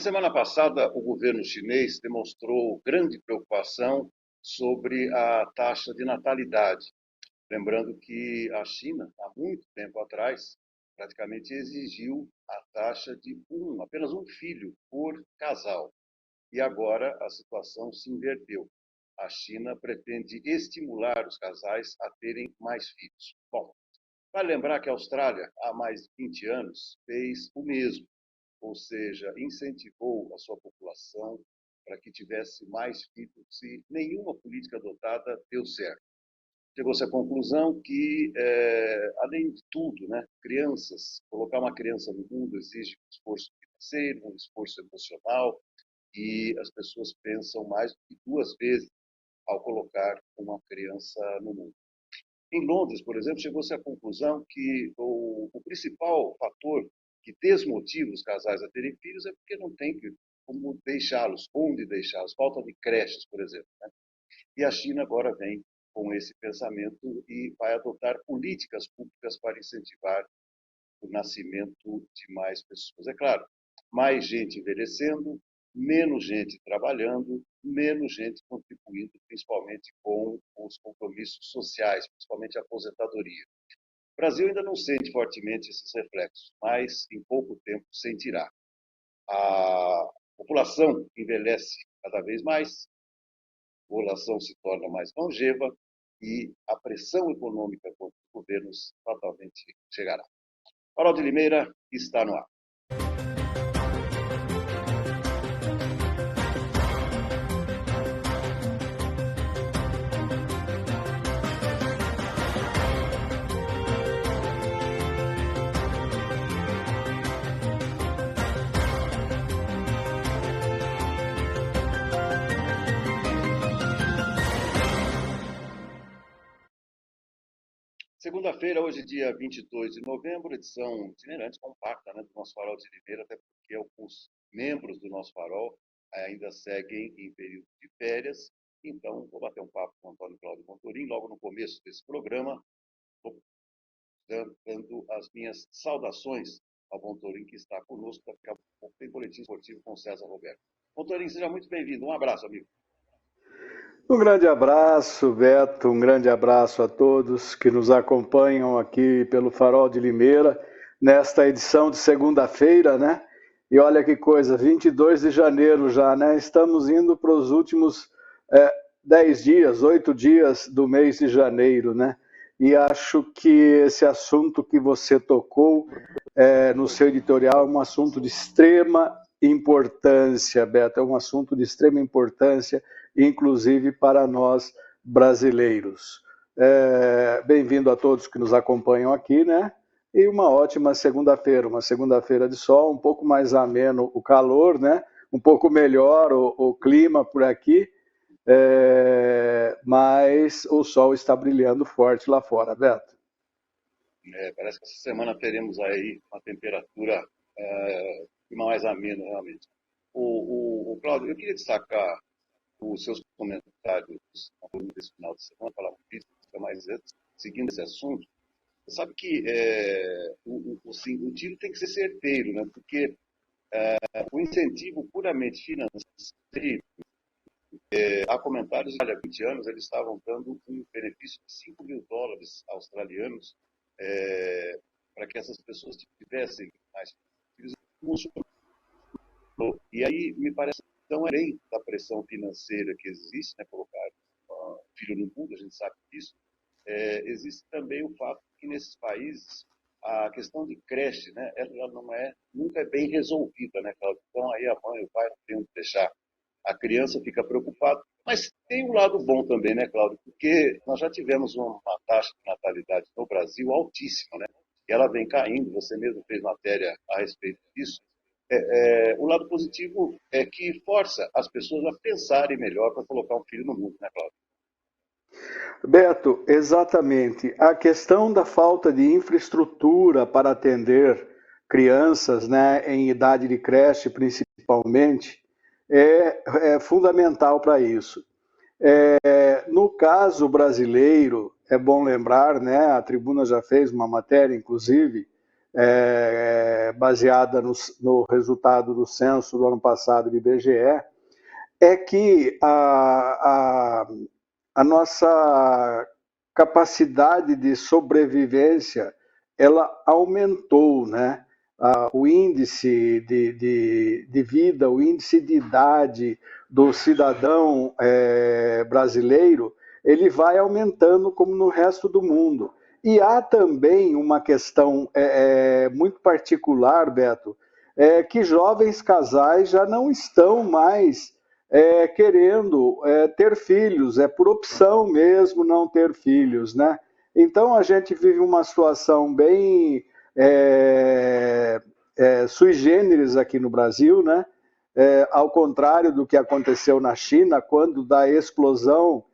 semana passada, o governo chinês demonstrou grande preocupação sobre a taxa de natalidade. Lembrando que a China, há muito tempo atrás, praticamente exigiu a taxa de apenas um filho por casal. E agora a situação se inverteu. A China pretende estimular os casais a terem mais filhos. Bom, vale lembrar que a Austrália, há mais de 20 anos, fez o mesmo, ou seja, incentivou a sua população para que tivesse mais filhos e nenhuma política adotada deu certo. Chegou-se à conclusão que, além de tudo, colocar uma criança no mundo exige um esforço financeiro, um esforço emocional, e as pessoas pensam mais do que duas vezes ao colocar uma criança no mundo. Em Londres, por exemplo, chegou-se à conclusão que o principal fator que desmotiva os casais a terem filhos é porque não tem como deixá-los, onde deixá-los, falta de creches, por exemplo. E a China agora vem com esse pensamento e vai adotar políticas públicas para incentivar o nascimento de mais pessoas. É claro, mais gente envelhecendo, menos gente trabalhando, menos gente contribuindo, principalmente com os compromissos sociais, principalmente a aposentadoria. O Brasil ainda não sente fortemente esses reflexos, mas em pouco tempo sentirá. A população envelhece cada vez mais, a população se torna mais longeva e a pressão econômica contra os governos fatalmente chegará. Farol de Limeira está no ar. Segunda-feira, hoje, dia 22 de novembro, edição itinerante compacta do nosso Farol de Limeira, até porque alguns membros do nosso Farol ainda seguem em período de férias. Então, vou bater um papo com o Antônio Cláudio Montorim, logo no começo desse programa, dando as minhas saudações ao Montorim, que está conosco, daqui a pouco tem boletim esportivo com o César Roberto. Montorim, seja muito bem-vindo. Um abraço, amigo. Um grande abraço, Beto, um grande abraço a todos que nos acompanham aqui pelo Farol de Limeira, nesta edição de segunda-feira, né? E olha que coisa, 22 de janeiro já, né? Estamos indo para os últimos 10 dias, 8 dias do mês de janeiro, né? E acho que esse assunto que você tocou no seu editorial é um assunto de extrema importância, Beto, é um assunto de extrema importância, inclusive para nós brasileiros. Bem-vindo a todos que nos acompanham aqui, né? E uma ótima segunda-feira de sol, um pouco mais ameno o calor, né? Um pouco melhor o clima por aqui, mas o sol está brilhando forte lá fora, Beto. Parece que essa semana teremos aí uma temperatura mais amena, realmente. O Cláudio, eu queria destacar os seus comentários nesse final de semana, falar mais seguindo esse assunto. Você sabe que o tiro tem que ser certeiro, né? Porque o incentivo puramente financeiro, há comentários que há 20 anos eles estavam dando um benefício de $5.000 australianos para que essas pessoas tivessem mais filhos. E aí me parece então além da pressão financeira que existe, né, colocar filho no mundo, a gente sabe disso, existe também o fato que nesses países a questão de creche, né, ela nunca é bem resolvida, né, Cláudio? Então aí a mãe, o pai não tem onde deixar, a criança fica preocupada, mas tem um lado bom também, né, Cláudio? Porque nós já tivemos uma taxa de natalidade no Brasil altíssima, né? E ela vem caindo, você mesmo fez matéria a respeito disso. O lado positivo é que força as pessoas a pensarem melhor para colocar um filho no mundo, né, Cláudio? Beto, exatamente. A questão da falta de infraestrutura para atender crianças, né, em idade de creche, principalmente, é fundamental para isso. No caso brasileiro, é bom lembrar, né, a Tribuna já fez uma matéria, inclusive, baseada no resultado do censo do ano passado do IBGE, é que a nossa capacidade de sobrevivência ela aumentou, né? O índice de vida, o índice de idade do cidadão brasileiro, ele vai aumentando como no resto do mundo. E há também uma questão muito particular, Beto, que jovens casais já não estão mais querendo ter filhos, é por opção mesmo não ter filhos, né? Então a gente vive uma situação bem sui generis aqui no Brasil, né? Ao contrário do que aconteceu na China, quando da explosão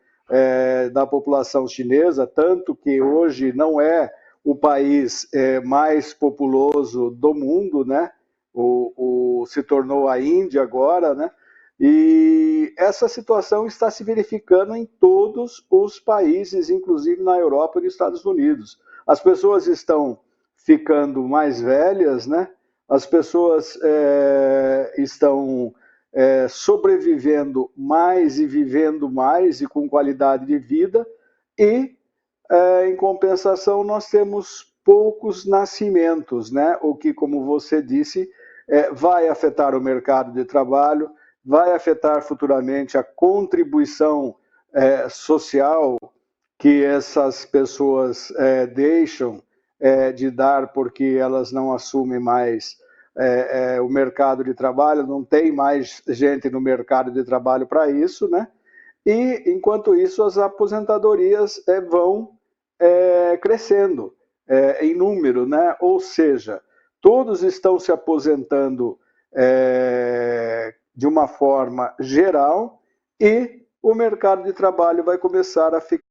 da população chinesa, tanto que hoje não é o país mais populoso do mundo, né? Se tornou a Índia agora, né? E essa situação está se verificando em todos os países, inclusive na Europa e nos Estados Unidos. As pessoas estão ficando mais velhas, né? As pessoas estão sobrevivendo mais e vivendo mais e com qualidade de vida, e, em compensação, nós temos poucos nascimentos, né? O que, como você disse, vai afetar o mercado de trabalho, vai afetar futuramente a contribuição social que essas pessoas deixam de dar porque elas não assumem mais o mercado de trabalho, não tem mais gente no mercado de trabalho para isso, né? E, enquanto isso, as aposentadorias vão crescendo em número, né? Ou seja, todos estão se aposentando de uma forma geral e o mercado de trabalho vai começar a ficar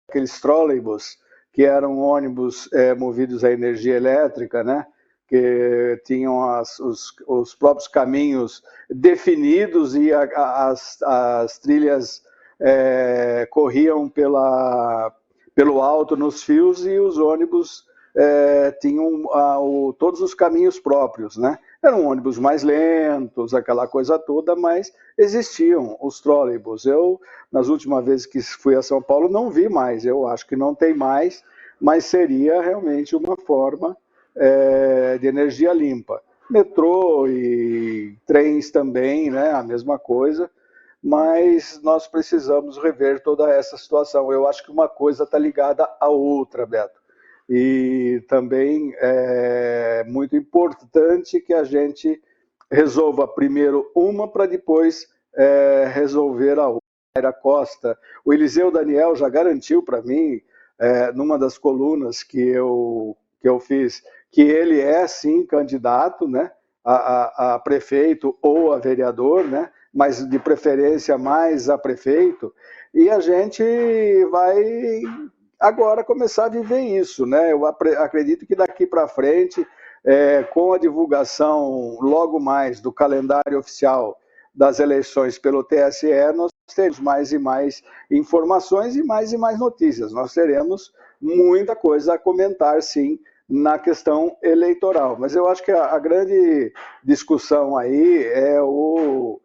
aqueles trolleybus, que eram ônibus movidos a energia elétrica, né? Que tinham os próprios caminhos definidos e as trilhas corriam pelo alto nos fios, e os ônibus tinham todos os caminhos próprios, né? Eram ônibus mais lentos, aquela coisa toda, mas existiam os trolleybus. Eu, nas últimas vezes que fui a São Paulo, não vi mais. Eu acho que não tem mais, mas seria realmente uma forma de energia limpa. Metrô e trens também, né? A mesma coisa. Mas nós precisamos rever toda essa situação. Eu acho que uma coisa está ligada à outra, Beto. E também é muito importante que a gente resolva primeiro uma para depois resolver a outra. Costa, o Eliseu Daniel já garantiu para mim, numa das colunas que eu fiz, que ele é sim candidato, né, a prefeito ou a vereador, né, mas de preferência mais a prefeito, e a gente vai agora começar a viver isso, né? Eu acredito que daqui para frente, com a divulgação logo mais do calendário oficial das eleições pelo TSE, nós teremos mais e mais informações e mais notícias. Nós teremos muita coisa a comentar, sim, na questão eleitoral. Mas eu acho que a grande discussão aí é o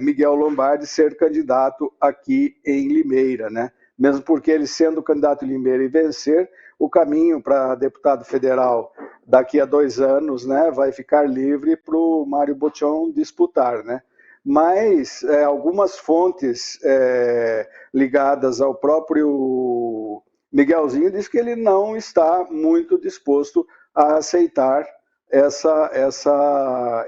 Miguel Lombardi ser candidato aqui em Limeira, né? Mesmo porque ele sendo candidato em Limeira e vencer, o caminho para deputado federal daqui a 2 anos, né, vai ficar livre para o Mário Botion disputar, né? Mas algumas fontes ligadas ao próprio Miguelzinho diz que ele não está muito disposto a aceitar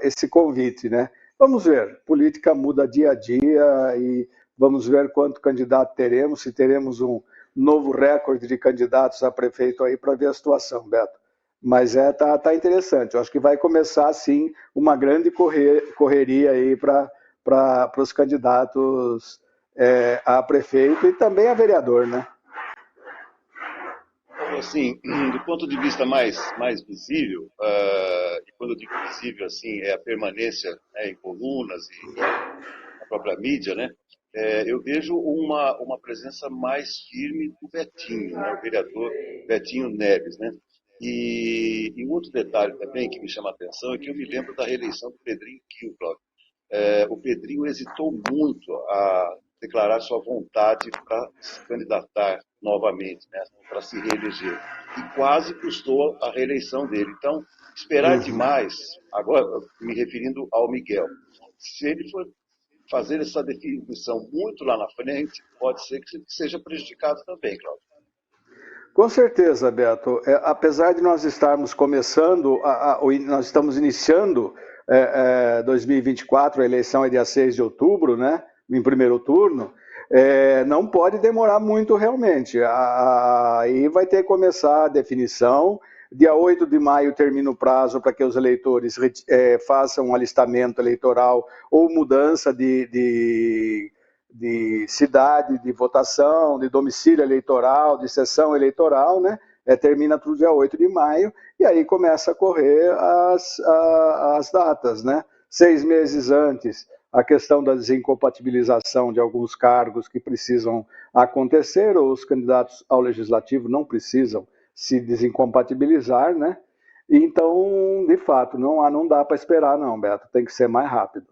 esse convite, né? Vamos ver, política muda dia a dia e vamos ver quanto candidato teremos, se teremos um novo recorde de candidatos a prefeito aí para ver a situação, Beto. Mas tá interessante. Eu acho que vai começar, sim, uma grande correria aí para os candidatos a prefeito e também a vereador, né? Assim, do ponto de vista mais visível, e quando eu digo visível, assim, é a permanência, né, em colunas e na própria mídia, né? Eu vejo uma presença mais firme do Betinho, né, o vereador Betinho Neves, né? E outro detalhe também que me chama a atenção é que eu me lembro da reeleição do Pedrinho Gil, Cláudio. O Pedrinho hesitou muito a declarar sua vontade para se candidatar novamente, né, para se reeleger. E quase custou a reeleição dele. Então, esperar Uhum. demais, agora me referindo ao Miguel, se ele for fazer essa definição muito lá na frente, pode ser que seja prejudicado também, Cláudio. Com certeza, Beto. Apesar de nós estarmos começando, nós estamos iniciando 2024, a eleição é dia 6 de outubro, né? Em primeiro turno, não pode demorar muito realmente. Aí vai ter que começar a definição. Dia 8 de maio termina o prazo para que os eleitores façam um alistamento eleitoral ou mudança de cidade de votação, de domicílio eleitoral, de sessão eleitoral, né? Termina tudo dia 8 de maio, e aí começa a correr as datas, né? 6 meses antes, a questão da desincompatibilização de alguns cargos que precisam acontecer, ou os candidatos ao legislativo não precisam se desincompatibilizar, né? Então, de fato, não dá para esperar não, Beto, tem que ser mais rápido.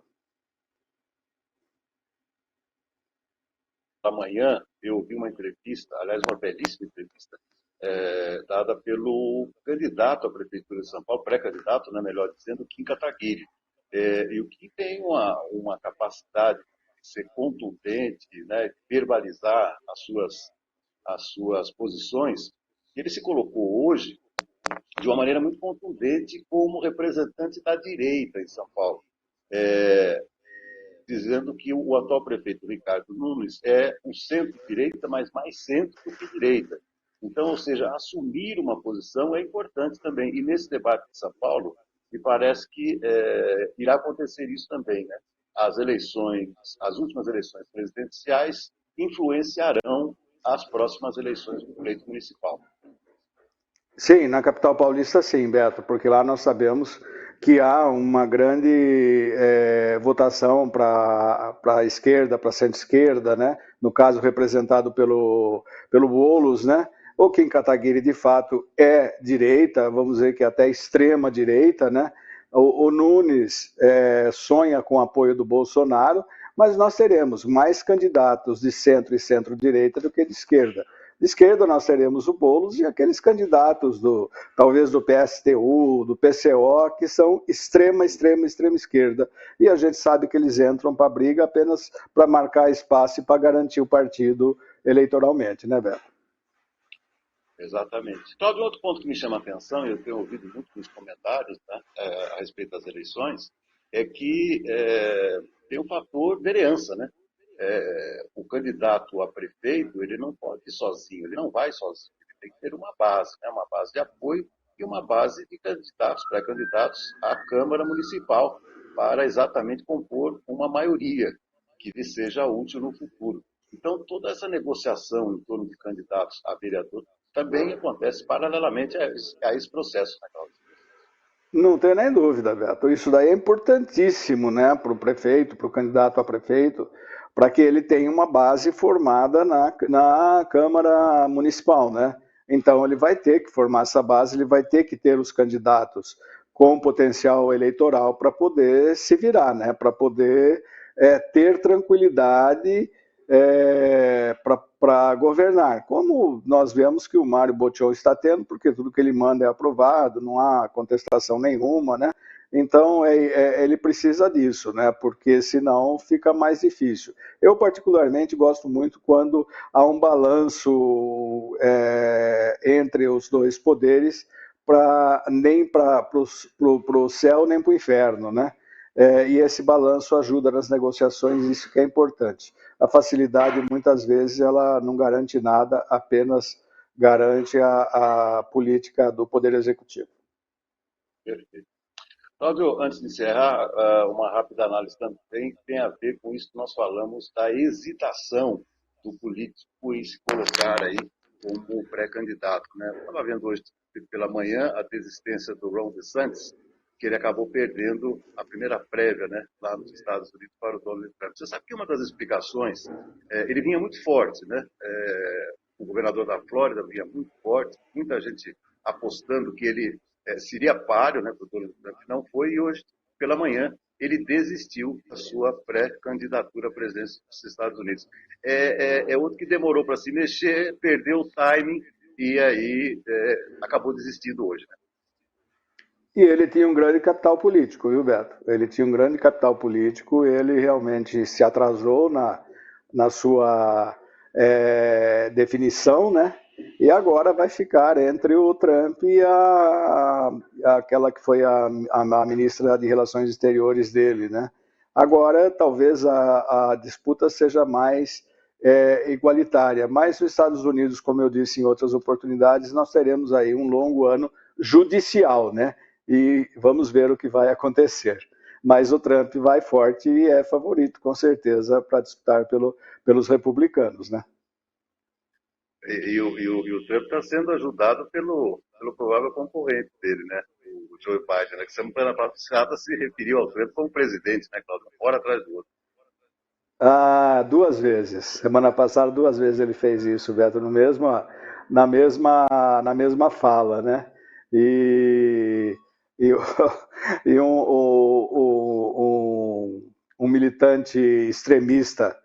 Amanhã eu ouvi uma entrevista, aliás, uma belíssima entrevista, dada pelo candidato à Prefeitura de São Paulo, pré-candidato, né, melhor dizendo, Kim Kataguiri. E o Kim tem uma capacidade de ser contundente, né, de verbalizar as suas posições. Ele se colocou hoje de uma maneira muito contundente como representante da direita em São Paulo. É, Dizendo que o atual prefeito Ricardo Nunes é um centro-direita, mas mais centro do que direita. Então, ou seja, assumir uma posição é importante também. E nesse debate de São Paulo, me parece que irá acontecer isso também, né? As últimas eleições presidenciais influenciarão as próximas eleições do pleito municipal. Sim, na capital paulista sim, Beto, porque lá nós sabemos que há uma grande votação para a esquerda, para a centro-esquerda, né? No caso representado pelo Boulos, né? O Kim Kataguiri de fato é direita, vamos dizer que até extrema direita, né? O Nunes sonha com o apoio do Bolsonaro, mas nós teremos mais candidatos de centro e centro-direita do que de esquerda. De esquerda nós teremos o Boulos e aqueles candidatos talvez do PSTU, do PCO, que são extrema esquerda. E a gente sabe que eles entram para a briga apenas para marcar espaço e para garantir o partido eleitoralmente, né, Beto? Exatamente. Então, outro ponto que me chama a atenção, e eu tenho ouvido muito nos comentários, né, a respeito das eleições, é que tem o fator vereança, né? O candidato a prefeito, ele não pode ir sozinho, ele não vai sozinho, ele tem que ter uma base, né, uma base de apoio e uma base de candidatos, pré-candidatos à Câmara Municipal, para exatamente compor uma maioria que lhe seja útil no futuro. Então, toda essa negociação em torno de candidatos a vereador também acontece paralelamente a esse processo, né, Cláudio? Não tem nem dúvida, Beto. Isso daí é importantíssimo, né, para o prefeito, para o candidato a prefeito, para que ele tenha uma base formada na Câmara Municipal, né? Então ele vai ter que formar essa base, ele vai ter que ter os candidatos com potencial eleitoral para poder se virar, né? Para poder ter tranquilidade para governar, como nós vemos que o Mário Botion está tendo, porque tudo que ele manda é aprovado, não há contestação nenhuma, né? Então ele precisa disso, né? Porque senão fica mais difícil. Eu particularmente gosto muito quando há um balanço entre os dois poderes, nem para o céu nem para o inferno, né? E esse balanço ajuda nas negociações, isso que é importante. A facilidade, muitas vezes, ela não garante nada, apenas garante a política do Poder Executivo. Perfeito. Cláudio, antes de encerrar, uma rápida análise também tem a ver com isso que nós falamos da hesitação do político em se colocar aí como pré-candidato, né? Estava vendo hoje pela manhã a desistência do Ron DeSantis, que ele acabou perdendo a primeira prévia, né, lá nos Estados Unidos para o Donald Trump. Você sabe que uma das explicações, ele vinha muito forte, né? O governador da Flórida vinha muito forte, muita gente apostando que ele seria páreo, né, para o Donald Trump, não foi, e hoje, pela manhã, ele desistiu da sua pré-candidatura à presidência dos Estados Unidos. É outro que demorou para se mexer, perdeu o timing e aí acabou desistindo hoje, né? E ele tinha um grande capital político, viu, Beto? Ele tinha um grande capital político, ele realmente se atrasou na sua definição, né? E agora vai ficar entre o Trump e aquela que foi a ministra de Relações Exteriores dele, né? Agora, talvez a disputa seja mais igualitária, mas nos Estados Unidos, como eu disse em outras oportunidades, nós teremos aí um longo ano judicial, né? E vamos ver o que vai acontecer. Mas o Trump vai forte e é favorito, com certeza, para disputar pelos republicanos, né? E o Trump está sendo ajudado pelo provável concorrente dele, né? O Joe Biden, né? Que semana passada se referiu ao Trump como presidente, né, Cláudio? Fora atrás do outro. Ah, 2 vezes. Semana passada, 2 vezes ele fez isso, Beto, na mesma fala, né? E um militante extremista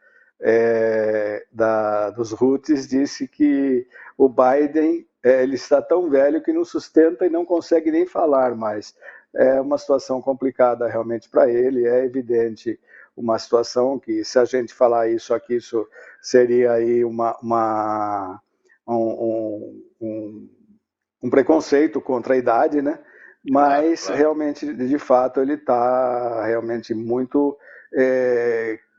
dos Houthis disse que o Biden ele está tão velho que não sustenta e não consegue nem falar mais. É uma situação complicada realmente para ele, é evidente uma situação que, se a gente falar isso aqui, isso seria aí um preconceito contra a idade, né? Mas claro. Realmente, de fato, ele está realmente muito...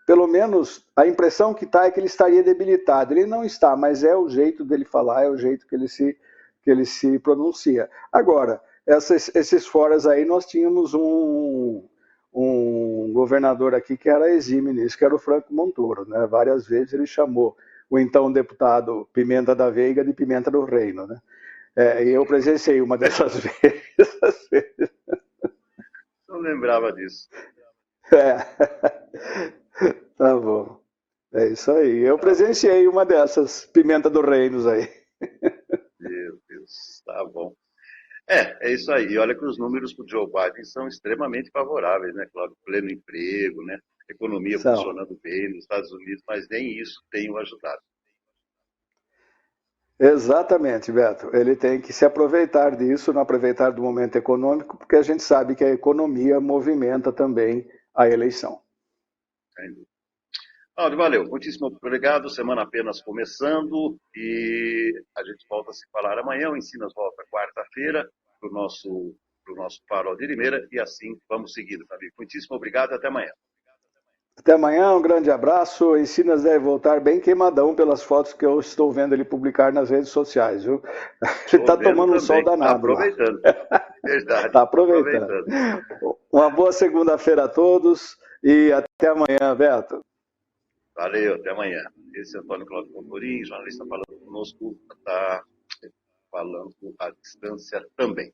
pelo menos a impressão que está é que ele estaria debilitado. Ele não está, mas é o jeito dele falar, é o jeito que ele se pronuncia. Agora, esses foras aí, nós tínhamos um governador aqui que era exímio nisso, que era o Franco Montoro, né? Várias vezes ele chamou o então deputado Pimenta da Veiga de Pimenta do Reino, né? E eu presenciei uma dessas vezes. Não lembrava disso. Tá bom. É isso aí. Eu presenciei uma dessas Pimenta do Reinos aí. Meu Deus, tá bom. É isso aí. E olha que os números para o Joe Biden são extremamente favoráveis, né, Cláudio? Pleno emprego, né? Economia funcionando bem nos Estados Unidos, mas nem isso tem o ajudado. Exatamente, Beto. Ele tem que se aproveitar disso, não aproveitar do momento econômico, porque a gente sabe que a economia movimenta também a eleição. Cláudio, valeu. Muitíssimo obrigado. Semana apenas começando e a gente volta a se falar amanhã. O Ensinas volta quarta-feira para o nosso Farol de Limeira e assim vamos seguindo, amigo. Muitíssimo obrigado e até amanhã. Até amanhã, um grande abraço. O Ensinas deve voltar bem queimadão pelas fotos que eu estou vendo ele publicar nas redes sociais, viu? Ele está tomando um sol danado. Está aproveitando. Verdade. Está aproveitando. Uma boa segunda-feira a todos e até amanhã, Beto. Valeu, até amanhã. Esse é Antônio Cláudio Contorim, jornalista falando conosco, está falando à distância também.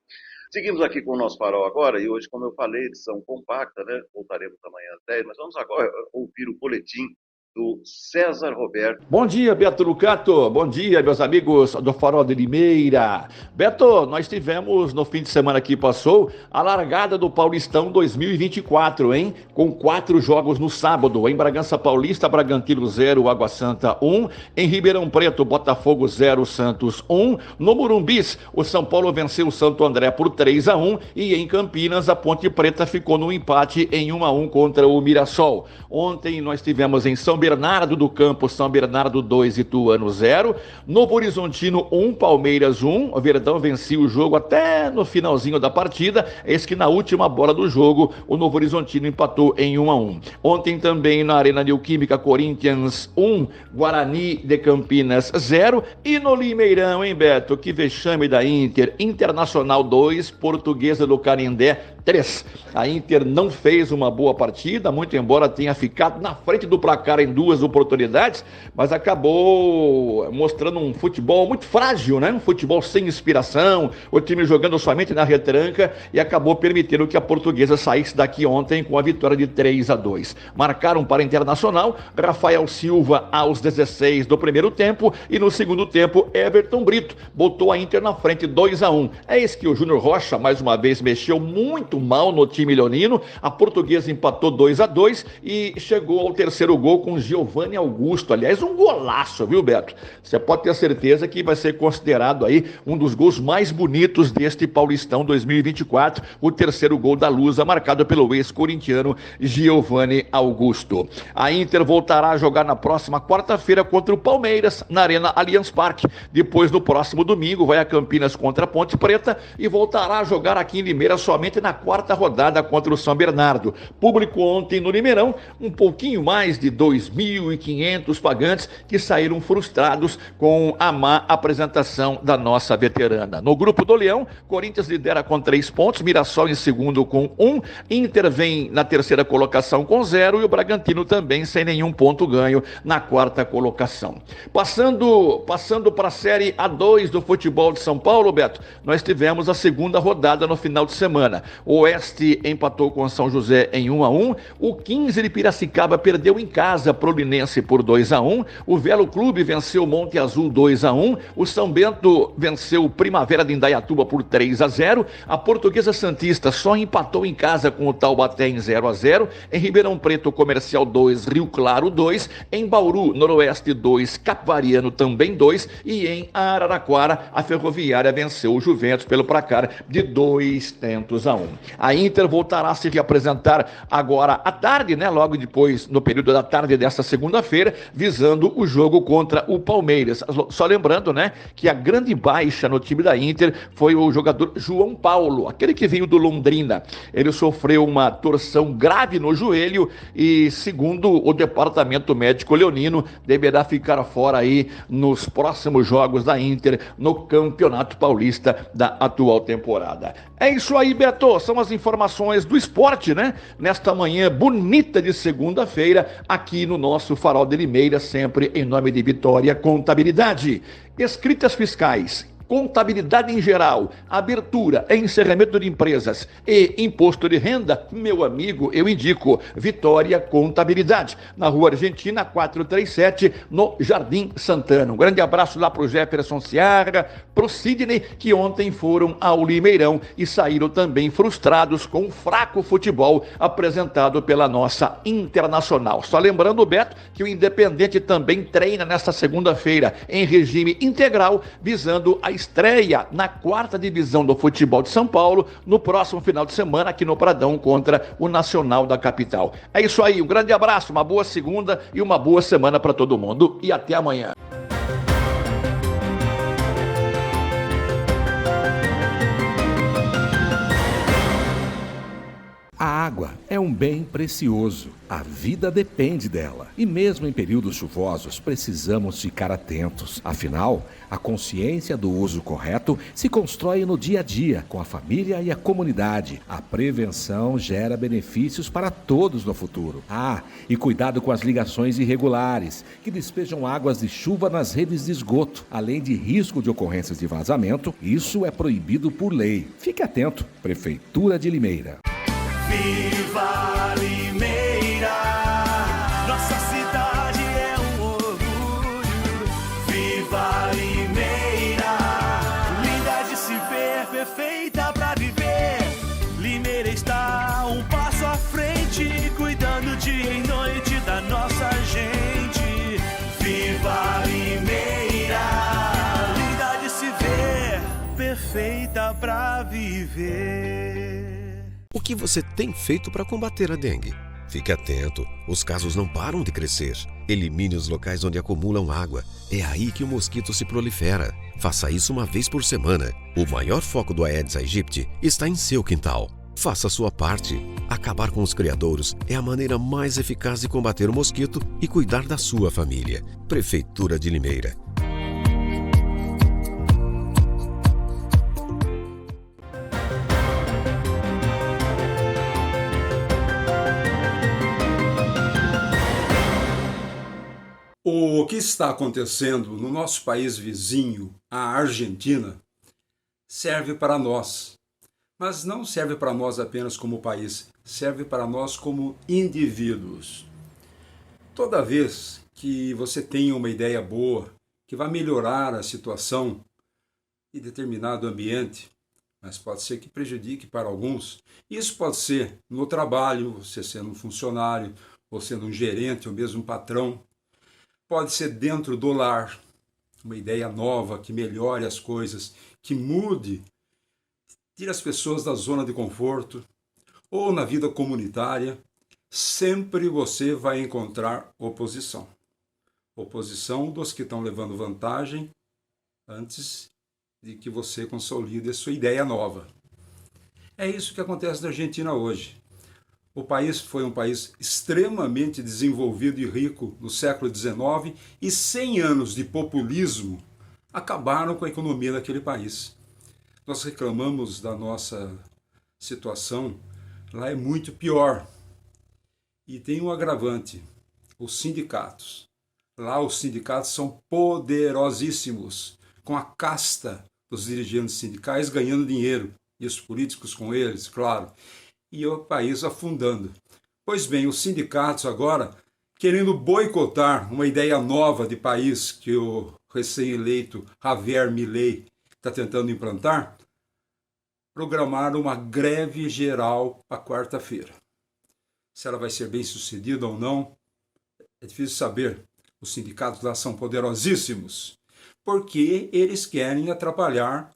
Seguimos aqui com o nosso farol agora, e hoje, como eu falei, edição compacta, né? Voltaremos amanhã às 10, mas vamos agora ouvir o boletim do César Roberto. Bom dia, Beto Lucato. Bom dia, meus amigos do Farol de Limeira. Beto, nós tivemos no fim de semana que passou a largada do Paulistão 2024, hein? Com 4 jogos no sábado. Em Bragança Paulista, Bragantino 0, Água Santa 1. Em Ribeirão Preto, Botafogo 0, Santos 1. No Morumbis, o São Paulo venceu o Santo André por 3-1. E em Campinas, a Ponte Preta ficou no empate em 1-1 contra o Mirassol. Ontem nós tivemos em São Bernardo do Campo, São Bernardo 2, Ituano 0. Novo Horizontino 1, Palmeiras 1. O Verdão vencia o jogo até no finalzinho da partida. Eis que na última bola do jogo, o Novo Horizontino empatou em 1-1. Ontem também na Arena Neoquímica, Corinthians 1, Guarani de Campinas 0. E no Limeirão, hein, Beto? Que vexame da Inter. Internacional 2, Portuguesa do Canindé 3. A Inter não fez uma boa partida, muito embora tenha ficado na frente do placar em 2 oportunidades, mas acabou mostrando um futebol muito frágil, né? Um futebol sem inspiração, o time jogando somente na retranca e acabou permitindo que a Portuguesa saísse daqui ontem com a vitória de 3-2. Marcaram para a Internacional Rafael Silva aos 16 do primeiro tempo e no segundo tempo Everton Brito botou a Inter na frente 2-1. É isso que o Júnior Rocha mais uma vez mexeu muito mal no time leonino. A Portuguesa empatou 2-2 e chegou ao terceiro gol com Giovanni Augusto. Aliás, um golaço, viu, Beto? Você pode ter certeza que vai ser considerado aí um dos gols mais bonitos deste Paulistão 2024, o terceiro gol da Lusa, marcado pelo ex-corintiano Giovanni Augusto. A Inter voltará a jogar na próxima quarta-feira contra o Palmeiras, na Arena Allianz Parque. Depois, no próximo domingo, vai a Campinas contra a Ponte Preta e voltará a jogar aqui em Limeira somente na quarta rodada contra o São Bernardo. Público ontem no Limeirão, um pouquinho mais de 2.500 pagantes que saíram frustrados com a má apresentação da nossa veterana. No grupo do Leão, Corinthians lidera com 3 pontos, Mirassol em segundo com 1, Inter vem na terceira colocação com 0 e o Bragantino também sem nenhum ponto ganho na quarta colocação. Passando para a Série A2 do futebol de São Paulo, Beto, nós tivemos a segunda rodada no final de semana. O Oeste empatou com São José em 1-1, o 15 de Piracicaba perdeu em casa pro Linense por 2-1, o Velo Clube venceu o Monte Azul 2-1, o São Bento venceu o Primavera de Indaiatuba por 3-0, a Portuguesa Santista só empatou em casa com o Taubaté em 0-0, em Ribeirão Preto, Comercial 2, Rio Claro 2, em Bauru, Noroeste 2, Capivariano também 2 e em Araraquara, a Ferroviária venceu o Juventus pelo placar de 2-1. A Inter voltará a se reapresentar agora à tarde, né? Logo depois, no período da tarde desta segunda-feira, visando o jogo contra o Palmeiras. Só lembrando, né, que a grande baixa no time da Inter foi o jogador João Paulo, aquele que veio do Londrina. Ele sofreu uma torção grave no joelho e, segundo o departamento médico leonino, deverá ficar fora aí nos próximos jogos da Inter no Campeonato Paulista da atual temporada. É isso aí, Beto, são as informações do esporte, né? Nesta manhã bonita de segunda-feira, aqui no nosso Farol de Limeira, sempre em nome de Vitória Contabilidade. Escritas fiscais, contabilidade em geral, abertura e encerramento de empresas e imposto de renda, meu amigo, eu indico Vitória Contabilidade, na Rua Argentina 437, no Jardim Santana. Um grande abraço lá pro Jefferson Seara, pro Sidney, que ontem foram ao Limeirão e saíram também frustrados com o fraco futebol apresentado pela nossa Internacional. Só lembrando, Beto, que o Independente também treina nesta segunda-feira em regime integral, visando a estreia na 4ª divisão do futebol de São Paulo no próximo final de semana aqui no Pradão contra o Nacional da capital. É isso aí, um grande abraço, uma boa segunda e uma boa semana para todo mundo e até amanhã. A água é um bem precioso. A vida depende dela. E mesmo em períodos chuvosos, precisamos ficar atentos. Afinal, a consciência do uso correto se constrói no dia a dia, com a família e a comunidade. A prevenção gera benefícios para todos no futuro. E cuidado com as ligações irregulares, que despejam águas de chuva nas redes de esgoto. Além de risco de ocorrências de vazamento, isso é proibido por lei. Fique atento. Prefeitura de Limeira. Viva Limeira, nossa cidade é um orgulho. Viva Limeira, linda de se ver, perfeita pra viver. Limeira está um passo à frente, cuidando dia e noite da nossa gente. Viva Limeira, linda de se ver, perfeita pra viver. O que você tem feito para combater a dengue? Fique atento, os casos não param de crescer. Elimine os locais onde acumulam água. É aí que o mosquito se prolifera. Faça isso uma vez por semana. O maior foco do Aedes aegypti está em seu quintal. Faça a sua parte. Acabar com os criadouros é a maneira mais eficaz de combater o mosquito e cuidar da sua família. Prefeitura de Limeira. O que está acontecendo no nosso país vizinho, a Argentina, serve para nós. Mas não serve para nós apenas como país, serve para nós como indivíduos. Toda vez que você tem uma ideia boa, que vai melhorar a situação em determinado ambiente, mas pode ser que prejudique para alguns. Isso pode ser no trabalho, você sendo um funcionário, ou sendo um gerente, ou mesmo um patrão. Pode ser dentro do lar, uma ideia nova que melhore as coisas, que mude, tire as pessoas da zona de conforto, ou na vida comunitária, sempre você vai encontrar oposição. Oposição dos que estão levando vantagem antes de que você consolide a sua ideia nova. É isso que acontece na Argentina hoje. O país foi um país extremamente desenvolvido e rico no século XIX e 100 anos de populismo acabaram com a economia daquele país. Nós reclamamos da nossa situação, lá é muito pior. E tem um agravante, os sindicatos. Lá os sindicatos são poderosíssimos, com a casta dos dirigentes sindicais ganhando dinheiro, e os políticos com eles, claro, e o país afundando. Pois bem, os sindicatos agora, querendo boicotar uma ideia nova de país que o recém-eleito Javier Milei está tentando implantar, programaram uma greve geral para quarta-feira. Se ela vai ser bem sucedida ou não, é difícil saber. Os sindicatos lá são poderosíssimos, porque eles querem atrapalhar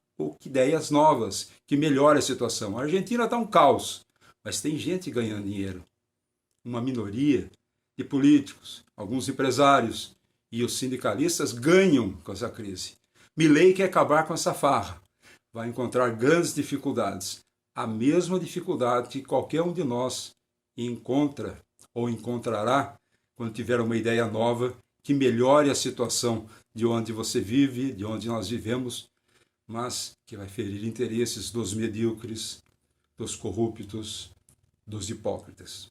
ideias novas, que melhorem a situação. A Argentina está um caos, mas tem gente ganhando dinheiro. Uma minoria de políticos, alguns empresários e os sindicalistas ganham com essa crise. Milei quer acabar com essa farra. Vai encontrar grandes dificuldades. A mesma dificuldade que qualquer um de nós encontra ou encontrará quando tiver uma ideia nova que melhore a situação de onde você vive, de onde nós vivemos, mas que vai ferir interesses dos medíocres, dos corruptos, dos hipócritas.